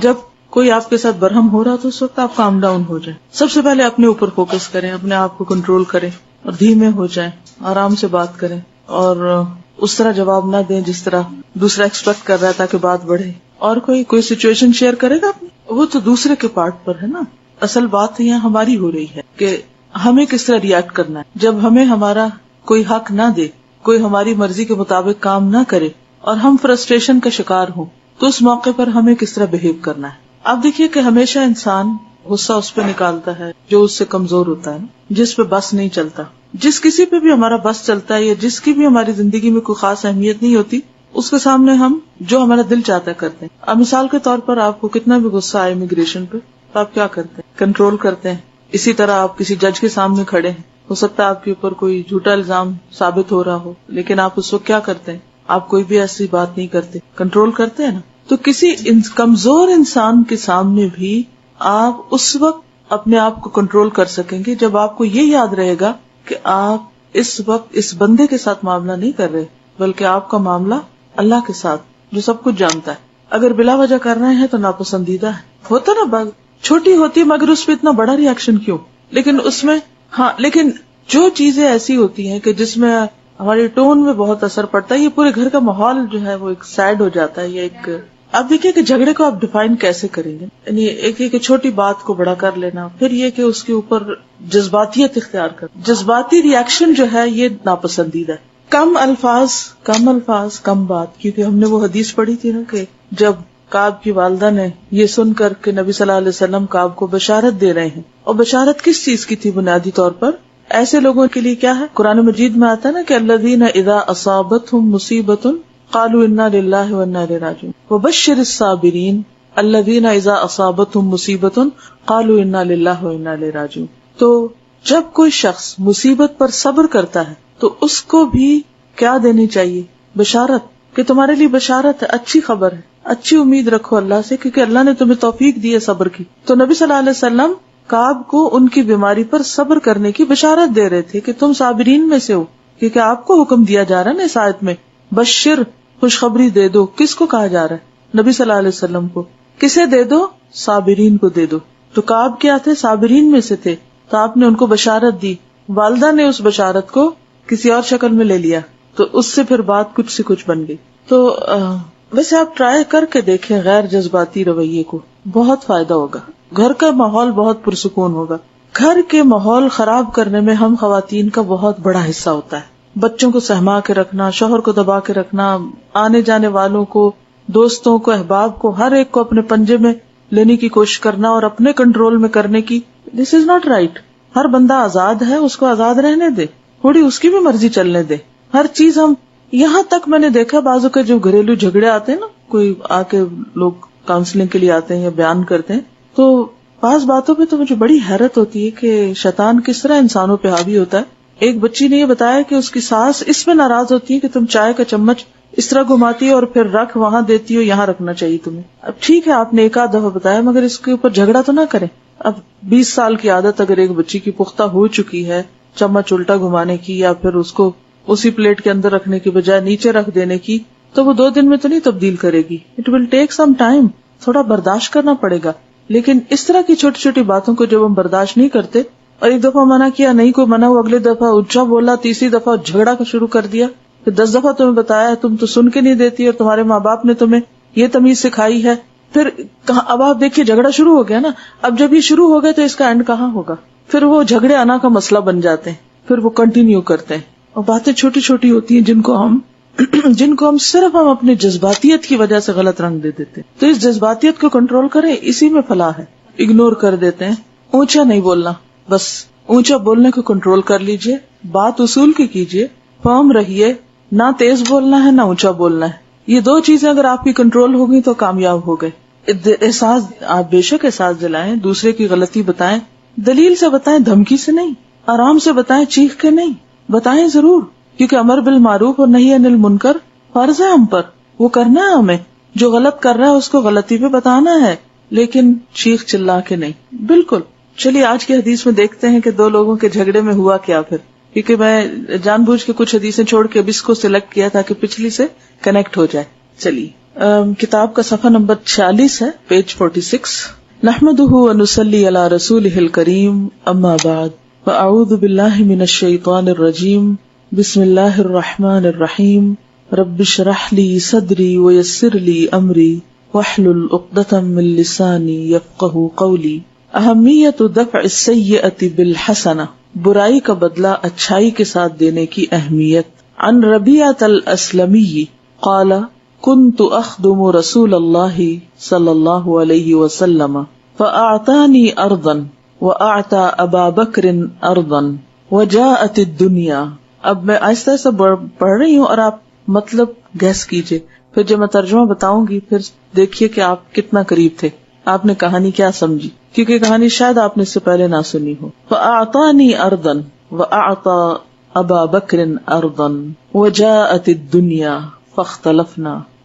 جب کوئی آپ کے ساتھ برہم ہو رہا تو اس وقت آپ کام ڈاؤن ہو جائیں. سب سے پہلے اپنے اوپر فوکس کریں, اپنے آپ کو کنٹرول کریں اور دھیمے ہو جائیں, آرام سے بات کریں اور اس طرح جواب نہ دیں جس طرح دوسرا ایکسپیکٹ کر رہا ہے تاکہ بات بڑھے. اور کوئی سچویشن شیئر کرے گا اپنی, وہ تو دوسرے کے پارٹ پر ہے نا. اصل بات یہاں ہماری ہو رہی ہے کہ ہمیں کس طرح ریئیکٹ کرنا ہے. جب ہمیں ہمارا کوئی حق نہ دے, کوئی ہماری مرضی کے مطابق کام نہ کرے اور ہم فرسٹریشن کا شکار ہوں, تو اس موقع پر ہمیں کس طرح بہیو کرنا ہے. آپ دیکھیے کہ ہمیشہ انسان غصہ اس پہ نکالتا ہے جو اس سے کمزور ہوتا ہے, جس پہ بس نہیں چلتا. جس کسی پہ بھی ہمارا بس چلتا ہے یا جس کی بھی ہماری زندگی میں کوئی خاص اہمیت نہیں ہوتی, اس کے سامنے ہم جو ہمارا دل چاہتا ہے کرتے ہیں. اب مثال کے طور پر آپ کو کتنا بھی غصہ آئے امیگریشن پہ, تو آپ کیا کرتے ہیں؟ کنٹرول کرتے ہیں. اسی طرح آپ کسی جج کے سامنے کھڑے ہیں, ہو سکتا ہے آپ کے اوپر کوئی جھوٹا الزام ثابت ہو رہا ہو, لیکن آپ اس وقت کیا کرتے ہیں؟ آپ کوئی بھی ایسی بات نہیں کرتے, کنٹرول کرتے ہیں نا. تو کسی کمزور انسان کے سامنے بھی آپ اس وقت اپنے آپ کو کنٹرول کر سکیں گے جب آپ کو یہ یاد رہے گا کہ آپ اس وقت اس بندے کے ساتھ معاملہ نہیں کر رہے, بلکہ آپ کا معاملہ اللہ کے ساتھ جو سب کچھ جانتا ہے. اگر بلا وجہ کر رہے ہیں تو ناپسندیدہ ہے. ہوتا نا بات چھوٹی ہوتی ہے مگر اس پہ اتنا بڑا ریئیکشن کیوں؟ لیکن اس میں لیکن جو چیزیں ایسی ہوتی ہیں کہ جس میں ہماری ٹون میں بہت اثر پڑتا ہے, یہ پورے گھر کا ماحول جو ہے وہ ایک سیڈ ہو جاتا ہے. یہ ایک اب دیکھیے کہ جھگڑے کو آپ ڈیفائن کیسے کریں گے. یعنی ایک کہ چھوٹی بات کو بڑا کر لینا, پھر یہ کہ اس کے اوپر جذباتیت اختیار کر, جذباتی ریئیکشن جو ہے یہ ناپسندیدہ ہے. کم الفاظ کم بات, کیونکہ ہم نے وہ حدیث پڑھی تھی نا کہ جب کعب کی والدہ نے یہ سن کر کہ نبی صلی اللہ علیہ وسلم کعب کو بشارت دے رہے ہیں, اور بشارت کس چیز کی تھی بنیادی طور پر؟ ایسے لوگوں کے لیے کیا ہے, قرآن مجید میں آتا ہے نا کہ الذین اذا اصابتهم مصیبۃ قالوا انا للہ وانا الیہ راجعون وبشر الصابرین الذین اذا اصابتهم مصیبۃ قالوا انا للہ وانا الیہ راجعون. تو جب کوئی شخص مصیبت پر صبر کرتا ہے تو اس کو بھی کیا دینی چاہیے؟ بشارت, کہ تمہارے لیے بشارت ہے, اچھی خبر ہے, اچھی امید رکھو اللہ سے, کیونکہ اللہ نے تمہیں توفیق دی ہے صبر کی. تو نبی صلی اللہ علیہ وسلم کعب کو ان کی بیماری پر صبر کرنے کی بشارت دے رہے تھے کہ تم صابرین میں سے ہو, کیونکہ آپ کو حکم دیا جا رہا ہے نا اس آیت میں, بشر, خوشخبری دے دو. کس کو کہا جا رہا ہے؟ نبی صلی اللہ علیہ وسلم کو. کسے دے دو؟ صابرین کو دے دو. تو کعب کیا تھے؟ صابرین میں سے تھے, تو آپ نے ان کو بشارت دی. والدہ نے اس بشارت کو کسی اور شکل میں لے لیا, تو اس سے پھر بات کچھ سے کچھ بن گئی. تو ویسے آپ ٹرائی کر کے دیکھیں غیر جذباتی رویے کو, بہت فائدہ ہوگا. گھر کا ماحول بہت پرسکون ہوگا. گھر کے ماحول خراب کرنے میں ہم خواتین کا بہت بڑا حصہ ہوتا ہے. بچوں کو سہما کے رکھنا, شوہر کو دبا کے رکھنا, آنے جانے والوں کو, دوستوں کو, احباب کو, ہر ایک کو اپنے پنجے میں لینے کی کوشش کرنا اور اپنے کنٹرول میں کرنے کی. دس از ناٹ رائٹ. ہر بندہ آزاد ہے, اس کو آزاد رہنے دے, تھوڑی اس کی بھی مرضی چلنے دے. ہر چیز ہم یہاں تک میں نے دیکھا بعضوں کے جو گھریلو جھگڑے آتے ہیں نا, کوئی آ کے لوگ کاؤنسلنگ کے لیے آتے ہیں یا بیان کرتے ہیں, تو بعض باتوں پہ تو مجھے بڑی حیرت ہوتی ہے کہ شیطان کس طرح انسانوں پہ حاوی ہوتا ہے. ایک بچی نے یہ بتایا کہ اس کی ساس اس میں ناراض ہوتی ہے کہ تم چائے کا چمچ اس طرح گھماتی ہو اور پھر رکھ وہاں دیتی ہو, یہاں رکھنا چاہیے تمہیں. اب ٹھیک ہے آپ نے ایک آدھ دفعہ بتایا, مگر اس کے اوپر جھگڑا تو نہ کریں. اب 20 سال کی عادت اگر ایک بچی کی پختہ ہو چکی ہے چمچ الٹا گھمانے کی, یا پھر اس کو اسی پلیٹ کے اندر رکھنے کی بجائے نیچے رکھ دینے کی, تو وہ 2 دن میں تو نہیں تبدیل کرے گی. It will take some time, تھوڑا برداشت کرنا پڑے گا. لیکن اس طرح کی چھوٹی چھوٹی باتوں کو جب ہم برداشت نہیں کرتے, اور ایک دفعہ منع کیا, نہیں کوئی منع ہوا, اگلے دفعہ اونچا بولا, تیسری دفعہ جھگڑا کا شروع کر دیا, پھر 10 دفعہ تمہیں بتایا, تم تو سن کے نہیں دیتی, اور تمہارے ماں باپ نے تمہیں یہ تمیز سکھائی ہے. پھر اب آپ دیکھیے جھگڑا شروع ہو گیا نا. اب جب یہ شروع ہو گیا تو اس کا اینڈ کہاں ہوگا؟ پھر وہ جھگڑے آنا کا مسئلہ بن جاتے ہیں, پھر وہ کنٹینیو کرتے ہیں. اور باتیں چھوٹی چھوٹی ہوتی ہیں جن کو ہم صرف ہم اپنی جذباتیت کی وجہ سے غلط رنگ دے دیتے. تو اس جذباتیت کو کنٹرول کریں, اسی میں فلاح ہے. اگنور کر دیتے ہیں, اونچا نہیں بولنا, بس اونچا بولنے کو کنٹرول کر لیجئے, بات اصول کی کیجئے, فرم رہیے, نہ تیز بولنا ہے نہ اونچا بولنا ہے. یہ 2 چیزیں اگر آپ کی کنٹرول ہوگی تو کامیاب ہو گئے. احساس, آپ بے شک احساس دلائیں, دوسرے کی غلطی بتائیں, دلیل سے بتائیں, دھمکی سے نہیں, آرام سے بتائیں, چیخ کے نہیں, بتائیں ضرور, کیونکہ امر بالمعروف اور نہی عن المنکر فرض ہے ہم پر, وہ کرنا ہے ہمیں. جو غلط کر رہا ہے اس کو غلطی پہ بتانا ہے, لیکن چیخ چلا کے نہیں. بالکل. چلیے آج کی حدیث میں دیکھتے ہیں کہ 2 لوگوں کے جھگڑے میں ہوا کیا پھر, کیونکہ میں جان بوجھ کے کچھ حدیثیں چھوڑ کے اب اس کو سلیکٹ کیا تاکہ پچھلی سے کنیکٹ ہو جائے. چلیے کتاب کا صفحہ نمبر 46 ہے، پیج 46. نحمده ونصلي على رسوله الكريم، اما بعد، فاعوذ باللہ من الشیطان الرجیم، بسم اللہ الرحمن الرحیم، رب اشرح لي صدری ويسر لي امری واحلل عقدۃ من لسانی یفقہوا قولی. اہمیت دفع السیئۃ بالحسنہ، برائی کا بدلہ اچھائی کے ساتھ دینے کی اہمیت. عن ربیعۃ الاسلمی قال كنت اخدم رسول اللہ صلی اللہ علیہ وسلم فاعطانی ارضا واعطى ابا بکر ارضا وجاءت الدنیا. اب میں آہستہ آہستہ پڑھ رہی ہوں اور آپ مطلب گیس کیجئے، پھر جب میں ترجمہ بتاؤں گی پھر دیکھیے کہ آپ کتنا قریب تھے، آپ نے کہانی کیا سمجھی، کیونکہ کہانی شاید آپ نے اس سے پہلے نہ سنی ہو. فاعطانی ارضا واعطى ابا بکر ارضا وجاءت الدنیا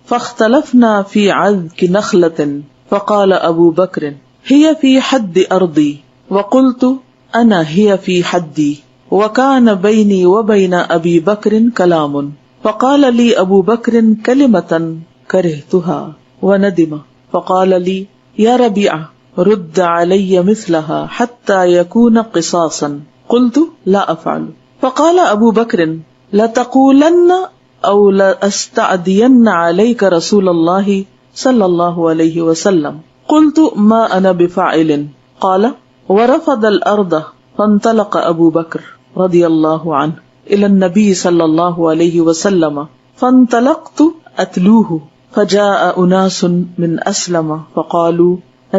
فاختلفنا في عذق نخلة فقال ابو بکر هي في حد ارضي وقلت انا هي في حدي وكان بيني وبين ابي بکر كلام فقال لي ابو بکر كلمة كرهتها وندم فقال لي يا ربيعة رد علي مثلها حتى يكون قصاصا. قلت لا افعل. فقال ابو بکر لتقولن او لاستعدين عليك رسول الله صلى الله عليه وسلم. قلت ما انا بفاعل. قال ورفض الارض فانطلق ابو بکر رضی اللہ عنہ الى النبي صلى الله عليه وسلم فانطلقت اتلوه فجاء اناس من اسلم فقالوا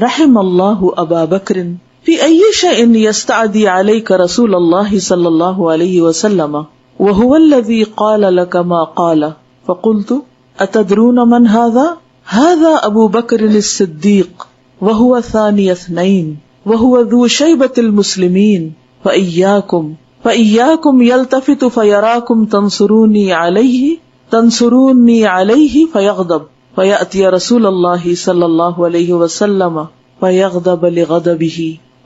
رحم الله ابا بکر في اي شيء يستعدي عليك رسول الله صلى الله عليه وسلم وهو الذي قال لك ما قال. فقلت اتدرون من هذا؟ هذا ابو بکر الصدیق وهو ثاني اثنين وهو ذو شيبة المسلمين فإياكم يلتفت فيراكم تنصروني عليه فيغضب فيأتي رسول الله صلى الله عليه وسلم فيغضب لغضبه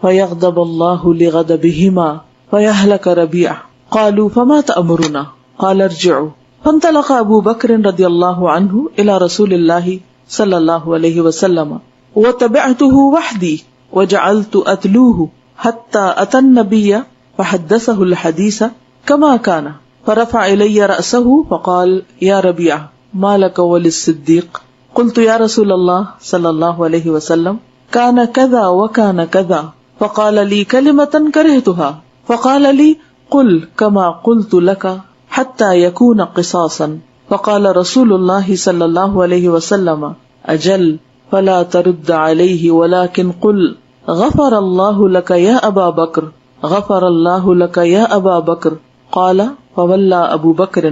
فيغضب الله لغضبهما فيهلك ربيعة. قالوا فما تأمرنا؟ قال ارجعوا. فانطلق ابو بکر رضی اللہ عنہ الى رسول اللہ صلی اللہ علیہ وسلم وتبعته وحدی وجعلت اتلوه حتى اتى النبي فحدثه الحديث كما كان فرفع الي رأسه فقال يا ربيعة ما لك وللصديق؟ قلت يا رسول الله صلى الله عليه وسلم كان كذا وكان كذا. فقال لي كلمة كرهتها فقال لي قل كما قلت لك حتى يكون قصاصا. فقال رسول الله صلى الله عليه وسلم اجل فلا ترد عليه ولكن قل غفر الله لك يا ابا بکر غفر الله لك يا ابا بکر. قال فولى ابو بکر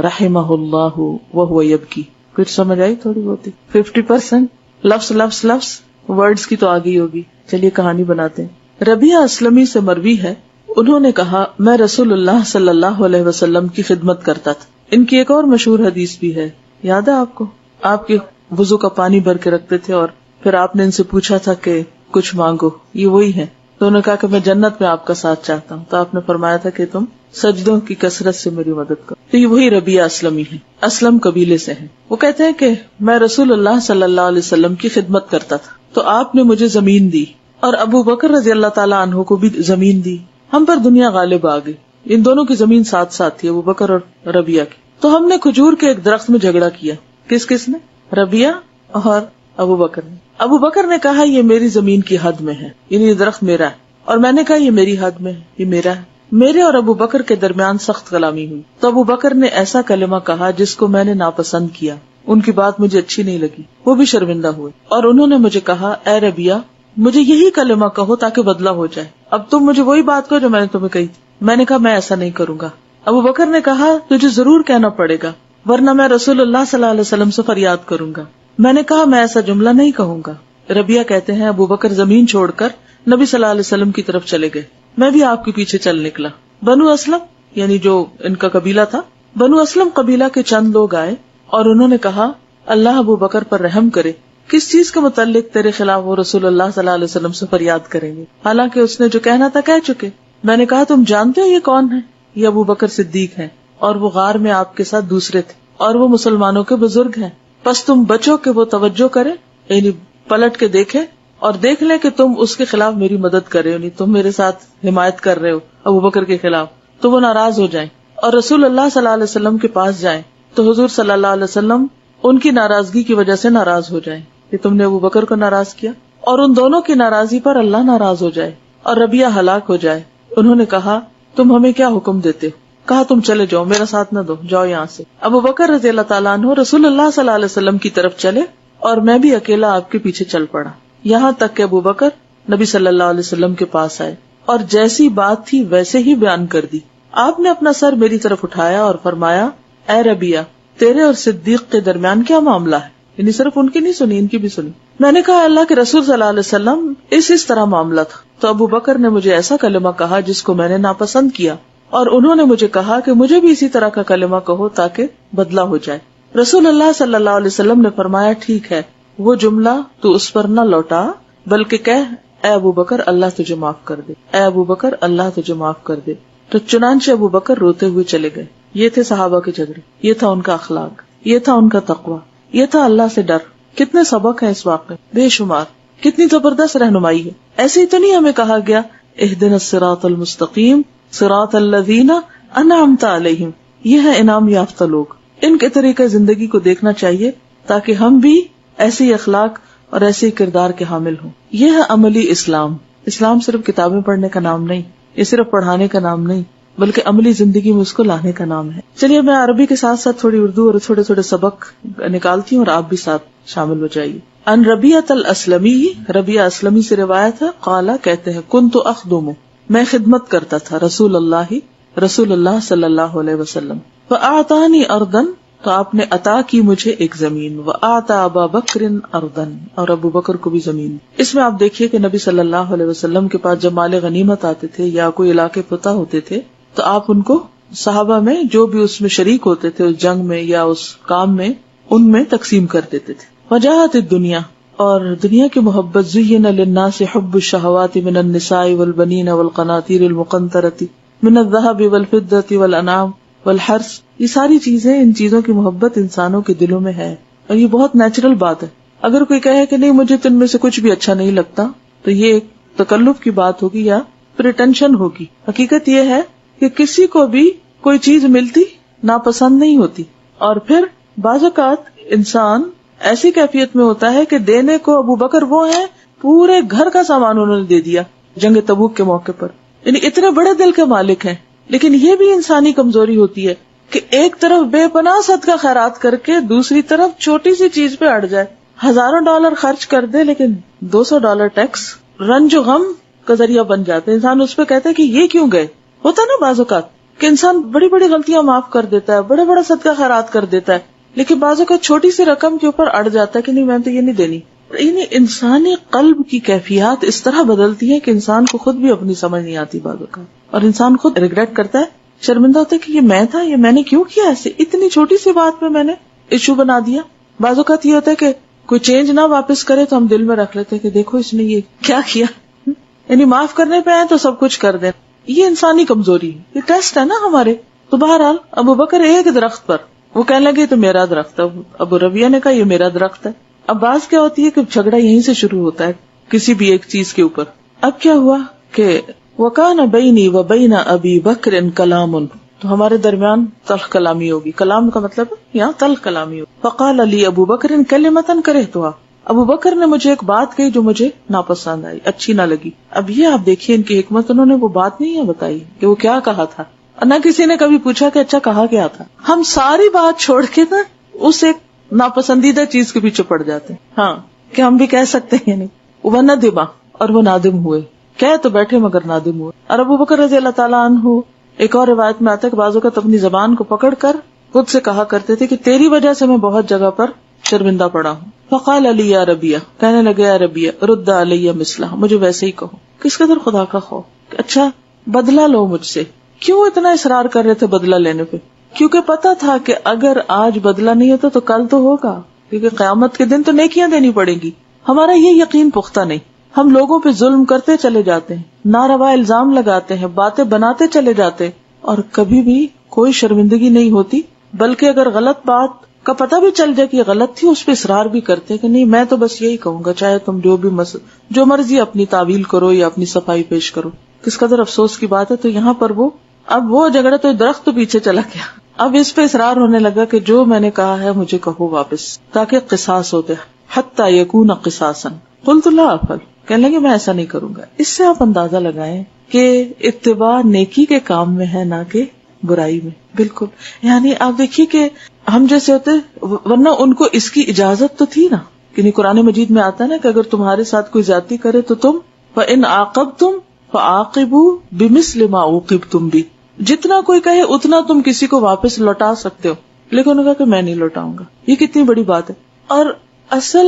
رحمه الله وهو يبكي. پھر سمجھ آئی تھوڑی بہت 50% لفظ ورڈز کی تو آگئی ہوگی. چلیے کہانی بناتے ہیں. ربیعہ اسلمی سے مروی ہے، انہوں نے کہا میں رسول اللہ صلی اللہ علیہ وسلم کی خدمت کرتا تھا. ان کی ایک اور مشہور حدیث بھی ہے، یاد ہے آپ کو؟ آپ کے وضو کا پانی بھر کے رکھتے تھے اور پھر آپ نے ان سے پوچھا تھا کہ کچھ مانگو، یہ وہی ہے. تو انہوں نے کہا کہ میں جنت میں آپ کا ساتھ چاہتا ہوں. تو آپ نے فرمایا تھا کہ تم سجدوں کی کثرت سے میری مدد کرو. تو یہ وہی ربیعہ اسلمی ہے، اسلم قبیلے سے ہیں. وہ کہتے ہیں کہ میں رسول اللہ صلی اللہ علیہ وسلم کی خدمت کرتا تھا تو آپ نے مجھے زمین دی اور ابو بکر رضی اللہ تعالیٰ عنہ کو بھی زمین دی. ہم پر دنیا غالب آ گئی. ان دونوں کی زمین ساتھ ساتھ تھی، ابو بکر اور ربیعہ کی. تو ہم نے کھجور کے ایک درخت میں جھگڑا کیا. کس نے؟ ربیعہ اور ابو بکر نے. ابو بکر نے کہا یہ میری زمین کی حد میں ہے، یعنی یہ درخت میرا ہے، اور میں نے کہا یہ میری حد میں ہے، یہ میرا ہے. میرے اور ابو بکر کے درمیان سخت کلامی ہوئی. تو ابو بکر نے ایسا کلمہ کہا جس کو میں نے ناپسند کیا. ان کی بات مجھے اچھی نہیں لگی، وہ بھی شرمندہ ہوئے اور انہوں نے مجھے کہا اے ربیعہ مجھے یہی کلمہ کہو تاکہ بدلہ ہو جائے. اب تم مجھے وہی بات کہو جو میں نے تمہیں کہی. میں نے کہا میں ایسا نہیں کروں گا. ابو بکر نے کہا تجھے ضرور کہنا پڑے گا ورنہ میں رسول اللہ صلی اللہ علیہ وسلم سے فریاد کروں گا. میں نے کہا میں ایسا جملہ نہیں کہوں گا. ربیعہ کہتے ہیں ابو بکر زمین چھوڑ کر نبی صلی اللہ علیہ وسلم کی طرف چلے گئے. میں بھی آپ کے پیچھے چل نکلا. بنو اسلم یعنی جو ان کا قبیلہ تھا، بنو اسلم قبیلہ کے چند لوگ آئے اور انہوں نے کہا اللہ ابو بکر پر رحم کرے، کس چیز کے متعلق تیرے خلاف وہ رسول اللہ صلی اللہ علیہ وسلم سے فریاد کریں گے، حالانکہ اس نے جو کہنا تھا کہہ چکے. میں نے کہا تم جانتے ہو یہ کون ہے؟ یہ ابو بکر صدیق ہیں اور وہ غار میں آپ کے ساتھ دوسرے تھے اور وہ مسلمانوں کے بزرگ ہیں. پس تم بچو کہ وہ توجہ کرے، یعنی پلٹ کے دیکھے اور دیکھ لے کہ تم اس کے خلاف میری مدد کر رہے ہو، تم میرے ساتھ حمایت کر رہے ہو ابوبکر کے خلاف، تو وہ ناراض ہو جائیں اور رسول اللہ صلی اللہ علیہ وسلم کے پاس جائیں تو حضور صلی اللہ علیہ وسلم ان کی ناراضگی کی وجہ سے ناراض ہو جائیں کہ تم نے ابوبکر کو ناراض کیا، اور ان دونوں کی ناراضی پر اللہ ناراض ہو جائے اور ربیہ ہلاک ہو جائے۔ انہوں نے کہا تم ہمیں کیا حکم دیتے ہو؟ کہا تم چلے جاؤ، میرا ساتھ نہ دو، جاؤ یہاں سے۔ ابوبکر رضی اللہ تعالیٰ عنہ رسول اللہ صلی اللہ علیہ وسلم کی طرف چلے اور میں بھی اکیلا آپ کے پیچھے چل پڑا، یہاں تک کہ ابوبکر نبی صلی اللہ علیہ وسلم کے پاس آئے اور جیسی بات تھی ویسے ہی بیان کر دی۔ آپ نے اپنا سر میری طرف اٹھایا اور فرمایا، اے ربیہ، تیرے اور صدیق کے درمیان کیا معاملہ ہے؟ یعنی صرف ان کی نہیں سنی، ان کی بھی سنی۔ میں نے کہا اللہ کے رسول صلی اللہ علیہ وسلم اس طرح معاملہ تھا تو ابوبکر نے مجھے ایسا کلمہ کہا جس کو میں نے ناپسند کیا، اور انہوں نے مجھے کہا کہ مجھے بھی اسی طرح کا کلمہ کہو تاکہ بدلہ ہو جائے۔ رسول اللہ صلی اللہ علیہ وسلم نے فرمایا، ٹھیک ہے، وہ جملہ تو اس پر نہ لوٹا بلکہ کہہ، اے ابوبکر اللہ تجھے معاف کر دے، اے ابوبکر اللہ تجھے معاف کر دے۔ تو چنانچہ ابوبکر روتے ہوئے چلے گئے۔ یہ تھے صحابہ کے جھگڑے، یہ تھا ان کا اخلاق، یہ تھا ان کا تقوی، یہ تھا اللہ سے ڈر۔ کتنے سبق ہیں اس واقعے، بے شمار، کتنی زبردست رہنمائی ہے۔ ایسے ہی تو نہیں ہمیں کہا گیا اہدنا الصراط المستقیم صراط الذین انعمت علیہم، یہ ہے انعام یافتہ لوگ، ان کے طریقے زندگی کو دیکھنا چاہیے تاکہ ہم بھی ایسے ہی اخلاق اور ایسے ہی کردار کے حامل ہوں۔ یہ ہے عملی اسلام۔ اسلام صرف کتابیں پڑھنے کا نام نہیں، یہ صرف پڑھانے کا نام نہیں، بلکہ عملی زندگی میں اس کو لانے کا نام ہے۔ چلیے میں عربی کے ساتھ ساتھ تھوڑی اردو اور تھوڑے تھوڑے سبق نکالتی ہوں اور آپ بھی ساتھ شامل ہو جائیے۔ ان ربیعۃ الاسلمی، ربیعہ اسلمی سے روایت ہے، قال کہتے ہیں، کنت اخدم، میں خدمت کرتا تھا رسول اللہ صلی اللہ علیہ وسلم، فاعطانی ارضا، تو آپ نے عطا کی مجھے ایک زمین، واعطى ابا بکر ارضا، اور ابو بکر کو بھی زمین۔ اس میں آپ دیکھیے کہ نبی صلی اللہ علیہ وسلم کے پاس جب مال غنیمت آتے تھے یا کوئی علاقے فتح ہوتے تھے تو آپ ان کو صحابہ میں جو بھی اس میں شریک ہوتے تھے اس جنگ میں یا اس کام میں، ان میں تقسیم کر دیتے تھے۔ وجاہت الدنیا، اور دنیا کی محبت، زین للناس حب الشہوات من النساء والبنین والقناطیر المقنطرۃ من الذهب والفضة والانعام والحرث، یہ ساری چیزیں، ان چیزوں کی محبت انسانوں کے دلوں میں ہے، اور یہ بہت نیچرل بات ہے۔ اگر کوئی کہے کہ نہیں مجھے تو ان میں سے کچھ بھی اچھا نہیں لگتا تو یہ ایک تکلف کی بات ہوگی یا پریٹینشن ہوگی۔ حقیقت یہ ہے کہ کسی کو بھی کوئی چیز ملتی ناپسند نہیں ہوتی، اور پھر بعض اوقات انسان ایسی کیفیت میں ہوتا ہے کہ دینے کو ابو بکر وہ ہیں، پورے گھر کا سامان انہوں نے دے دیا جنگ تبوک کے موقع پر، یعنی اتنے بڑے دل کے مالک ہیں۔ لیکن یہ بھی انسانی کمزوری ہوتی ہے کہ ایک طرف بے پناہ صدقہ خیرات کر کے دوسری طرف چھوٹی سی چیز پہ اڑ جائے، ہزاروں ڈالر خرچ کر دے لیکن $200 ٹیکس رنج و غم کا ذریعہ بن جاتے ہیں۔ انسان اس پہ کہتا ہے کہ یہ کیوں گئے۔ ہوتا ہے نا بعض اوقات کہ انسان بڑی بڑی غلطیاں معاف کر دیتا ہے، بڑے بڑا صدقہ خیرات کر دیتا ہے، لیکن بعض اوقات چھوٹی سی رقم کے اوپر اڑ جاتا ہے کہ نہیں میں تو یہ نہیں دینی۔ یعنی انسانی قلب کی کیفیات اس طرح بدلتی ہے کہ انسان کو خود بھی اپنی سمجھ نہیں آتی بعض اوقات، اور انسان خود ریگریٹ کرتا ہے، شرمندہ ہوتا ہے کہ یہ میں تھا، یہ میں نے کیوں کیا ایسے، اتنی چھوٹی سی بات پہ میں نے ایشو بنا دیا۔ بعض اوقات یہ ہوتا ہے کہ کوئی چینج نہ واپس کرے تو ہم دل میں رکھ لیتے ہیں کہ دیکھو اس نے یہ کیا کیا، یعنی معاف کرنے پہ آئے تو سب کچھ کر دیں۔ یہ انسانی کمزوری، یہ ٹیسٹ ہے نا ہمارے۔ تو بہرحال ابو بکر ایک درخت پر، وہ کہنے لگے تو میرا درخت ہے، ابو ربیہ نے کہا یہ میرا درخت ہے۔ اب بات کیا ہوتی ہے کہ جھگڑا یہیں سے شروع ہوتا ہے کسی بھی ایک چیز کے اوپر۔ اب کیا ہوا کہ وَكَانَ بَيْنِي وَبَيْنَ أَبِي بَكْرٍ كَلَامٌ، تو ہمارے درمیان تلخ کلامی ہوگی۔ کلام کا مطلب یہاں تلخ کلامی ہوگی۔ فَقَالَ لِي أَبُو بَكْرٍ كَلِمَةً كَرِهْتُهَا، ابو بکر نے مجھے ایک بات کہی جو مجھے ناپسند آئی، اچھی نہ لگی۔ اب یہ آپ دیکھیے ان کی حکمت، انہوں نے وہ بات نہیں ہے بتائی کہ وہ کیا کہا تھا، نہ کسی نے کبھی پوچھا کہ اچھا کہا کیا تھا۔ ہم ساری بات چھوڑ کے نا اس ایک ناپسندیدہ چیز کے پیچھے پڑ جاتے ہیں، ہاں کہ ہم بھی کہہ سکتے ہیں نہیں وہ ندما، اور وہ نادم ہوئے، کہہ تو بیٹھے مگر نادم ہوئے۔ اور ابو بکر رضی اللہ تعالیٰ عنہ، ایک اور روایت میں آتا ہے کہ بعض اوقات اپنی زبان کو پکڑ کر خود سے کہا کرتے تھے کہ تیری وجہ سے میں بہت جگہ پر شرمندہ پڑا ہوں۔ فقال علی یا ربیہ، کہنے لگے یا ربیہ رد علی مثلہ، مجھے ویسے ہی کہو۔ کس قدر خدا کا خوف کہ اچھا بدلہ لو مجھ سے، کیوں اتنا اصرار کر رہے تھے بدلہ لینے پہ؟ کیونکہ پتا تھا کہ اگر آج بدلہ نہیں ہوتا تو کل تو ہوگا، کیونکہ قیامت کے دن تو نیکیاں دینی پڑیں گی۔ ہمارا یہ یقین پختہ نہیں، ہم لوگوں پہ ظلم کرتے چلے جاتے ہیں، ناروا الزام لگاتے ہیں، باتیں بناتے چلے جاتے، اور کبھی بھی کوئی شرمندگی نہیں ہوتی، بلکہ اگر غلط بات کا پتہ بھی چل جائے کہ یہ غلط تھی، اس پہ اصرار بھی کرتے کہ نہیں میں تو بس یہی کہوں گا، چاہے تم جو مرضی اپنی تعویل کرو یا اپنی صفائی پیش کرو. کس قدر افسوس کی بات ہے. تو یہاں پر وہ جھگڑا تو درخت تو پیچھے چلا گیا، اب اس پہ اصرار ہونے لگا کہ جو میں نے کہا ہے مجھے کہو واپس، تاکہ قصاص ہوتے. حتی یکون قصاصا قلت لا افعل، کہنے لگے میں ایسا نہیں کروں گا. اس سے آپ اندازہ لگائیں کہ اتباع نیکی کے کام میں ہے، نہ کہ برائی میں. بالکل، یعنی آپ دیکھیے کہ ہم جیسے ہوتے، ورنہ ان کو اس کی اجازت تو تھی نا، کہ قرآن مجید میں آتا ہے نا کہ اگر تمہارے ساتھ کوئی زیادتی کرے تو تم فَإِنْ عَاقَبْتُمْ فَعَاقِبُوا بِمِثْلِ مَا عُوقِبْتُمْ بِهِ، جتنا کوئی کہے اتنا تم کسی کو واپس لوٹا سکتے ہو. لیکن انہوں نے کہا کہ میں نہیں لوٹاؤں گا. یہ کتنی بڑی بات ہے. اور اصل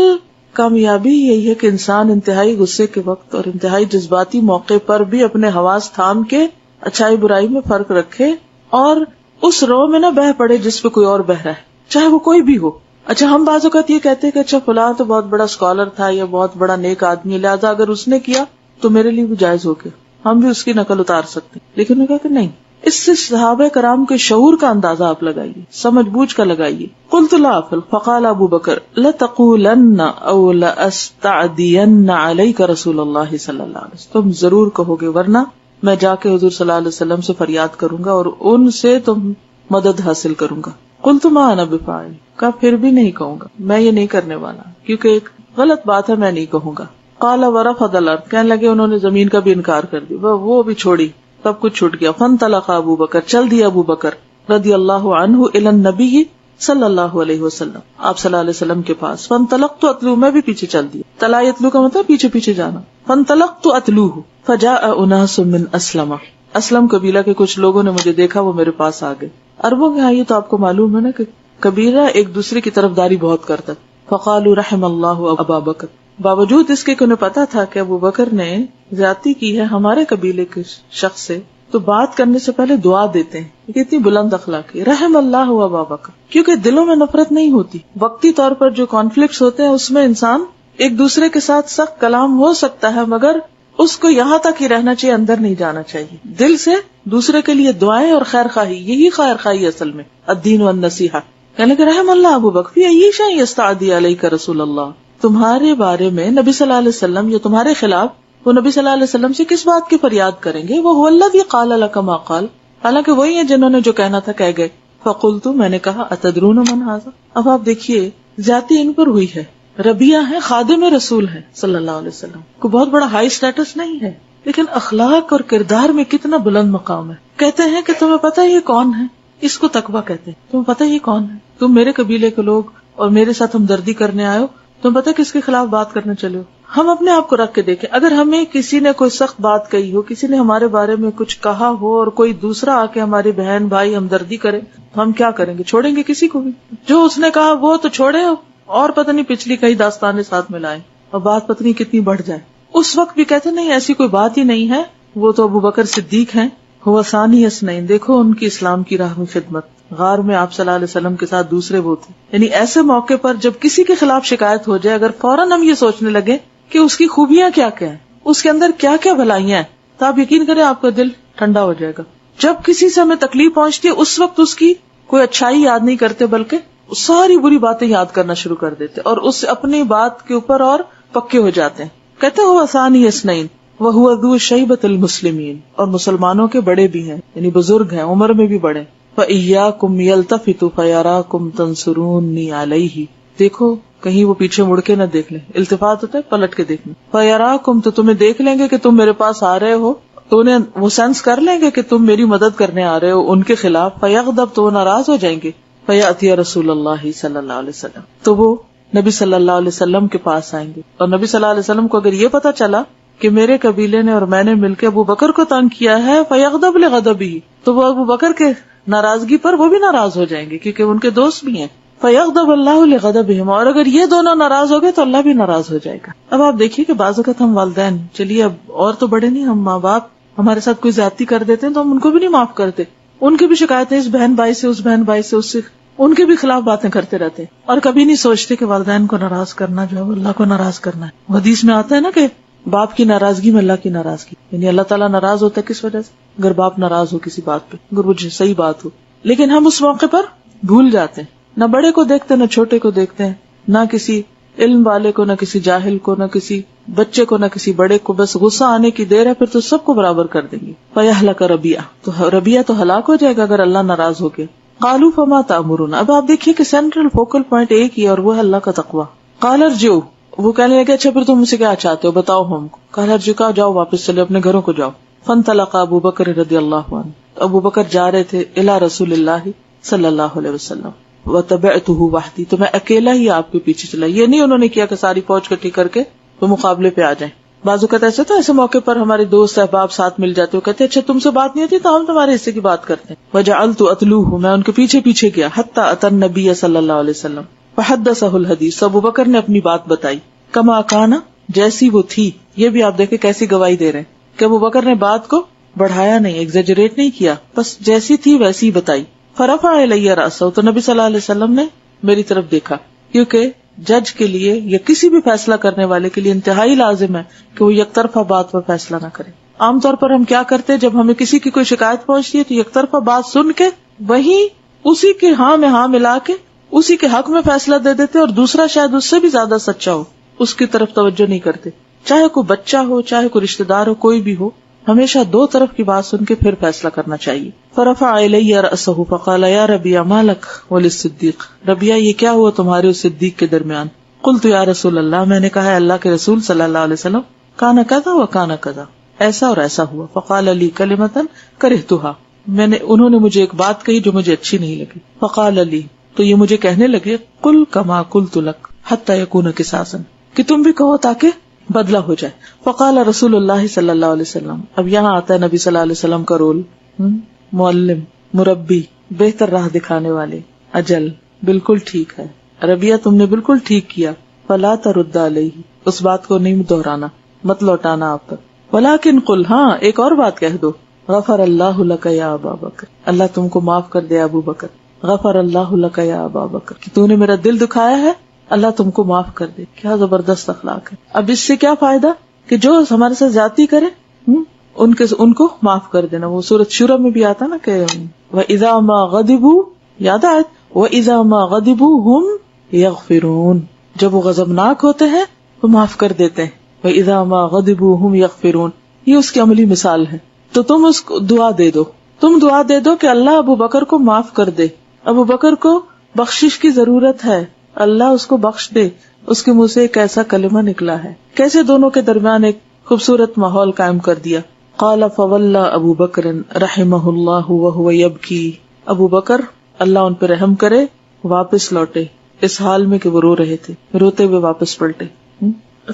کامیابی یہی ہے کہ انسان انتہائی غصے کے وقت اور انتہائی جذباتی موقع پر بھی اپنے حواس تھام کے اچھائی برائی میں فرق رکھے اور اس رو میں نہ بہ پڑے جس پہ کوئی اور بہ رہا ہے، چاہے وہ کوئی بھی ہو. اچھا، ہم بعض اوقات یہ کہتے ہیں کہ اچھا فلاں تو بہت بڑا اسکالر تھا یا بہت بڑا نیک آدمی، لہٰذا اگر اس نے کیا تو میرے لیے بھی جائز ہو گیا، ہم بھی اس کی نقل اتار سکتے. لیکن انہوں نے کہا کہ نہیں. اس سے صحابہ کرام کے شعور کا اندازہ آپ لگائیے، سمجھ بوجھ کا لگائیے. قلت لا افعل فقال ابو بکر لتقولن او لاستعدین علیک رسول اللہ صلی اللہ علیہ وسلم، تم ضرور کہو گے ورنہ میں جا کے حضور صلی اللہ علیہ وسلم سے فریاد کروں گا اور ان سے تم مدد حاصل کروں گا. قلت ما انا بفاعل، کا پھر بھی نہیں کہوں گا، میں یہ نہیں کرنے والا کیونکہ ایک غلط بات ہے، میں نہیں کہوں گا. قال ورفض الارض، کہنے لگے انہوں نے زمین کا بھی انکار کر دیا، وہ بھی چھوڑی، سب کچھ چھوٹ گیا. فانطلق ابو بکر، چل دیا ابو بکر رضی اللہ عنہ الی النبی صلی اللہ علیہ وسلم، آپ صلی اللہ علیہ وسلم کے پاس. فانطلقت اتلو، میں بھی پیچھے چل دیا. تلا یتلو کا مطلب پیچھے پیچھے جانا. فانطلقت اتلوہ فجاء اناس من اسلم قبیلہ کے کچھ لوگوں نے مجھے دیکھا، وہ میرے پاس آ گئے. عربوں کے ہاں یہ تو آپ کو معلوم ہے نا کہ قبیلہ ایک دوسرے کی طرفداری بہت کرتا. فقالوا رحم اللہ ابا بکر، باوجود اس کے کہ انہیں پتا تھا کہ ابو بکر نے زیادتی کی ہے ہمارے قبیلے کے شخص سے، تو بات کرنے سے پہلے دعا دیتے ہیں. کتنی بلند اخلاقی، رحم اللہ ابا بکر، کیونکہ دلوں میں نفرت نہیں ہوتی. وقتی طور پر جو کانفلکٹس ہوتے ہیں اس میں انسان ایک دوسرے کے ساتھ سخت کلام ہو سکتا ہے، مگر اس کو یہاں تک ہی رہنا چاہیے، اندر نہیں جانا چاہیے. دل سے دوسرے کے لیے دعائیں اور خیر خواہی، یہی خیر خواہی اصل میں الدین والنصیحہ. یعنی کہ رحم اللہ ابو بکر فی ای شیء یستعدی علیک رسول اللہ، تمہارے بارے میں نبی صلی اللہ علیہ وسلم یا تمہارے خلاف وہ نبی صلی اللہ علیہ وسلم سے کس بات کی فریاد کریں گے؟ وہ الذی قال لک ما قال، حالانکہ وہی ہیں جنہوں نے جو کہنا تھا کہہ گئے. فقلت، میں نے کہا اتدرون من ھذا. اب آپ دیکھیے زیادتی ان پر ہوئی ہے. ربیہ ہے، خادم رسول ہے صلی اللہ علیہ وسلم، کو بہت بڑا ہائی اسٹیٹس نہیں ہے، لیکن اخلاق اور کردار میں کتنا بلند مقام ہے. کہتے ہیں کہ تمہیں پتہ یہ کون ہے؟ اس کو تقویٰ کہتے ہیں. تمہیں پتہ یہ کون ہے؟ تم میرے قبیلے کے لوگ اور میرے ساتھ ہمدردی کرنے آئے ہو، تمہیں پتہ کس کے خلاف بات کرنے چلے ہو؟ ہم اپنے آپ کو رکھ کے دیکھیں، اگر ہمیں کسی نے کوئی سخت بات کہی ہو، کسی نے ہمارے بارے میں کچھ کہا ہو اور کوئی دوسرا آ کے ہماری بہن بھائی ہمدردی کرے تو ہم کیا کریں گے؟ چھوڑیں گے کسی کو بھی؟ جو اس نے کہا وہ تو چھوڑے اور پتہ نہیں پچھلی کئی داستانیں ساتھ ملائیں اور بات پتہ نہیں کتنی بڑھ جائے. اس وقت بھی کہتے نہیں ایسی کوئی بات ہی نہیں ہے، وہ تو ابو بکر صدیق ہیں. ہوا ثانی اثنین، دیکھو ان کی اسلام کی راہ میں خدمت. غار میں آپ صلی اللہ علیہ وسلم کے ساتھ دوسرے وہ تھے. یعنی ایسے موقع پر جب کسی کے خلاف شکایت ہو جائے، اگر فوراً ہم یہ سوچنے لگے کہ اس کی خوبیاں کیا کیا ہیں، اس کے اندر کیا کیا بھلائیاں ہیں، تو آپ یقین کریں آپ کا دل ٹھنڈا ہو جائے گا. جب کسی سے ہمیں تکلیف پہنچتی ہے اس وقت اس کی کوئی اچھائی یاد نہیں کرتے بلکہ ساری بری باتیں یاد کرنا شروع کر دیتے اور اس اپنی بات کے اوپر اور پکے ہو جاتے ہیں. کہتے ہوا ثانی اثنین وہو ذو شیبۃ المسلمین، اور مسلمانوں کے بڑے بھی ہیں، یعنی بزرگ ہیں، عمر میں بھی بڑے. فَإِيَّاكُمْ يَلْتَفِتُ فَيَرَاكُمْ تَنْصُرُونِّ عَلَيْهِ، دیکھو کہیں وہ پیچھے مڑ کے نہ دیکھ لیں. التفات ہوتا ہے پلٹ کے دیکھنا. فَيَرَاكُمْ، تو تمہیں دیکھ لیں گے کہ تم میرے پاس آ رہے ہو، تو انہیں وہ سینس کر لیں گے کہ تم میری مدد کرنے آ رہے ہو ان کے خلاف. فَيَغْضَبْ، تو وہ ناراض ہو جائیں گے. فَيَأْتِيَ رسول اللہ صلی اللہ علیہ وسلم، تو وہ نبی صلی اللہ علیہ وسلم کے پاس آئیں گے. اور نبی صلی اللہ علیہ وسلم کو اگر یہ پتا چلا کہ میرے قبیلے نے اور میں نے مل کے ابو بکر کو تنگ کیا ہے، فَيَغْضَبْ لِغَضَبِهِ، تو وہ ابو بکر کے ناراضگی پر وہ بھی ناراض ہو جائیں گے کیونکہ ان کے دوست بھی ہیں. فَيَغْضَبَ اللَّهُ لِغَضَبِهِمْ، اور اگر یہ دونوں ناراض ہو گئے تو اللہ بھی ناراض ہو جائے گا. اب آپ دیکھیے کہ بعض اوقات ہم والدین، چلیے اب اور تو بڑے نہیں، ہم ماں باپ ہمارے ساتھ کوئی زیادتی کر دیتے ہیں تو ہم ان کو بھی نہیں معاف کرتے. ان کی بھی شکایتیں اس بہن بھائی سے، اس بہن بھائی سے، اس سے، ان کے بھی خلاف باتیں کرتے رہتے ہیں اور کبھی نہیں سوچتے کہ والدین کو ناراض کرنا جو ہے وہ اللہ کو ناراض کرنا ہے. حدیث میں آتا ہے نا کہ باپ کی ناراضگی میں اللہ کی ناراضگی، یعنی اللہ تعالیٰ ناراض ہوتا ہے کس وجہ سے؟ اگر باپ ناراض ہو کسی بات پہ، اگر وہ صحیح بات ہو. لیکن ہم اس موقع پر بھول جاتے ہیں. نہ بڑے کو دیکھتے نہ چھوٹے کو دیکھتے ہیں، نہ کسی علم والے کو، نہ کسی جاہل کو، نہ کسی بچے کو، نہ کسی بڑے کو. بس غصہ آنے کی دیر ہے، پھر تو سب کو برابر کر دیں گے. فَيَهْلَكَ رَبِيعَ، تو ربیہ تو ہلاک ہو جائے گا اگر اللہ ناراض ہو گیا. قَالُوا فَمَا تَأْمُرُونَ، اب آپ دیکھیے کہ سینٹرل فوکل پوائنٹ ایک ہی اور وہ ہے اللہ کا تقوی. قَالَ ارْجِعُوا، وہ کہنے لگے اچھا پھر تم مجھ سے کیا چاہتے ہو بتاؤ ہم کو. قَالَ ارْجِعُوا، جاؤ واپس چلے اپنے گھروں کو جاؤ. فَانْطَلَقَ ابو بکر رضی اللہ عنہ، ابو بکر جا رہے تھے الی رسول اللہ صلی اللہ علیہ وسلم. وَتَبِعْتُهُ وَحْدِي، تو میں اکیلا ہی آپ کے پیچھے چلا. یہ نہیں انہوں نے کیا کہ ساری فوج اکٹھی کر کے وہ مقابلے پہ آ جائیں. بعض اوقات ایسے تو ایسے موقع پر ہمارے دوست احباب ساتھ مل جاتے ہو، کہتے اچھا تم سے بات نہیں ہوتی تو ہم تمہارے حصے کی بات کرتے ہیں. وجعلت اتلوہ، میں ان کے پیچھے پیچھے گیا. حتی اتى النبی صلی اللہ علیہ وسلم فحدثہ الحدیث، ابو بکر نے اپنی بات بتائی. کما کانا، جیسی وہ تھی. یہ بھی آپ دیکھیں کیسی گواہی دے رہے ہیں کہ ابو بکر نے بات کو بڑھایا نہیں، ایگزیجریٹ نہیں کیا، بس جیسی تھی ویسی بتائی. فرفع الی رأسہ، تو نبی صلی اللہ علیہ وسلم نے میری طرف دیکھا، کیونکہ جج کے لیے یا کسی بھی فیصلہ کرنے والے کے لیے انتہائی لازم ہے کہ وہ یک طرفہ بات پر فیصلہ نہ کرے. عام طور پر ہم کیا کرتے ہیں، جب ہمیں کسی کی کوئی شکایت پہنچتی ہے تو یک طرفہ بات سن کے وہیں اسی کے ہاں میں ہاں ملا کے اسی کے حق میں فیصلہ دے دیتے، اور دوسرا شاید اس سے بھی زیادہ سچا ہو اس کی طرف توجہ نہیں کرتے. چاہے کوئی بچہ ہو، چاہے کوئی رشتہ دار ہو، کوئی بھی ہو، ہمیشہ دو طرف کی بات سن کے پھر فیصلہ کرنا چاہیے. فرفع الی رأسہ فقال یا ربیہ ما لک وللصدیق، ربیہ یہ کیا ہوا تمہارے اور صدیق کے درمیان. قلت یا رسول اللہ، میں نے کہا اللہ کے رسول صلی اللہ علیہ وسلم، کانا کذا و کانا کذا، ایسا اور ایسا ہوا. فقال لی کلمۃ کرہتھا، انہوں نے مجھے ایک بات کہی جو مجھے اچھی نہیں لگی. فقال لی، تو یہ مجھے کہنے لگے، قل کما قلت لک حتی یکون قصاصا، کہ تم بھی کہو تاکہ بدلہ ہو جائے. فقال رسول اللہ صلی اللہ علیہ وسلم، اب یہاں آتا ہے نبی صلی اللہ علیہ وسلم کا رول، معلم، مربی، بہتر راہ دکھانے والے. اجل، بالکل ٹھیک ہے ربیہ، تم نے بالکل ٹھیک کیا. فلا ترد علیہ، اس بات کو نہیں دہرانا، مت لوٹانا آپ پر. ولکن قل، ہاں ایک اور بات کہہ دو، غفر اللہ لک یا ابا بکر، اللہ تم کو معاف کر دے ابو بکر. غفر اللہ لک یا ابا بکر، کہ تو نے میرا دل دکھایا ہے، اللہ تم کو معاف کر دے. کیا زبردست اخلاق ہے. اب اس سے کیا فائدہ کہ جو ہمارے ساتھ زیادتی کرے ان کو معاف کر دینا. وہ سورۃ شورى میں بھی آتا نا کہ وَإِذَا مَا غَضِبُوا، یاد آئے وَإِذَا مَا غَضِبُوا هُمْ يَغْفِرُونَ، جب وہ غضبناک ہوتے ہیں وہ معاف کر دیتے ہیں. وَإِذَا مَا غَضِبُوا هُمْ يَغْفِرُونَ، یہ اس کی عملی مثال ہے. تو تم اس کو دعا دے دو، تم دعا دے دو کہ اللہ ابو بکر کو معاف کر دے. ابو بکر کو بخشش کی ضرورت ہے، اللہ اس کو بخش دے. اس کے منہ سے ایک ایسا کلمہ نکلا ہے، کیسے دونوں کے درمیان ایک خوبصورت ماحول قائم کر دیا. قال فولى ابو بکر رحمہ اللہ وهو يبكي، ابو بکر اللہ ان پہ رحم کرے واپس لوٹے اس حال میں کہ وہ رو رہے تھے، روتے ہوئے واپس پلٹے.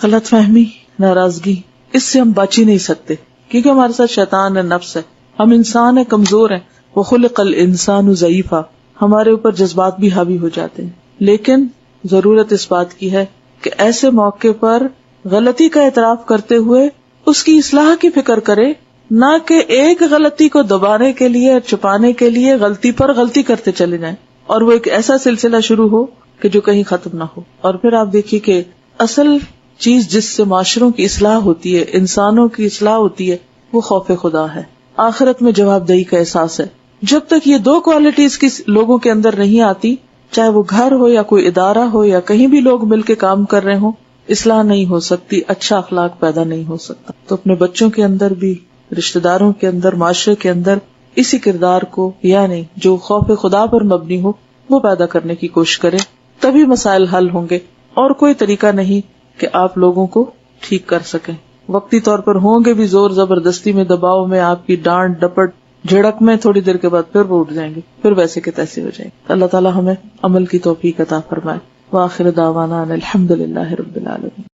غلط فہمی، ناراضگی، اس سے ہم بچ ہی نہیں سکتے، کیونکہ ہمارے ساتھ شیطان ہے، نفس ہے، ہم انسان ہیں، کمزور ہیں. وخلق الانسان ضعیفا، ہمارے اوپر جذبات بھی حاوی ہو جاتے ہیں. لیکن ضرورت اس بات کی ہے کہ ایسے موقع پر غلطی کا اعتراف کرتے ہوئے اس کی اصلاح کی فکر کرے، نہ کہ ایک غلطی کو دبانے کے لیے اور چھپانے کے لیے غلطی پر غلطی کرتے چلے جائیں اور وہ ایک ایسا سلسلہ شروع ہو کہ جو کہیں ختم نہ ہو. اور پھر آپ دیکھیے کہ اصل چیز جس سے معاشروں کی اصلاح ہوتی ہے، انسانوں کی اصلاح ہوتی ہے، وہ خوف خدا ہے، آخرت میں جواب دہی کا احساس ہے. جب تک یہ دو کوالٹیز کی لوگوں کے اندر نہیں آتی، چاہے وہ گھر ہو یا کوئی ادارہ ہو یا کہیں بھی لوگ مل کے کام کر رہے ہوں، اصلاح نہیں ہو سکتی، اچھا اخلاق پیدا نہیں ہو سکتا. تو اپنے بچوں کے اندر بھی، رشتہ داروں کے اندر، معاشرے کے اندر اسی کردار کو، یعنی جو خوف خدا پر مبنی ہو، وہ پیدا کرنے کی کوشش کریں، تبھی مسائل حل ہوں گے. اور کوئی طریقہ نہیں کہ آپ لوگوں کو ٹھیک کر سکیں. وقتی طور پر ہوں گے بھی زور زبردستی میں، دباؤ میں، آپ کی ڈانٹ ڈپٹ جھڑک میں، تھوڑی دیر کے بعد پھر وہ اٹھ جائیں گے، پھر ویسے کے تیسے ہو جائیں گے. اللہ تعالیٰ ہمیں عمل کی توفیق عطا فرمائے. وآخر دعوانا الحمد للہ رب العالمین.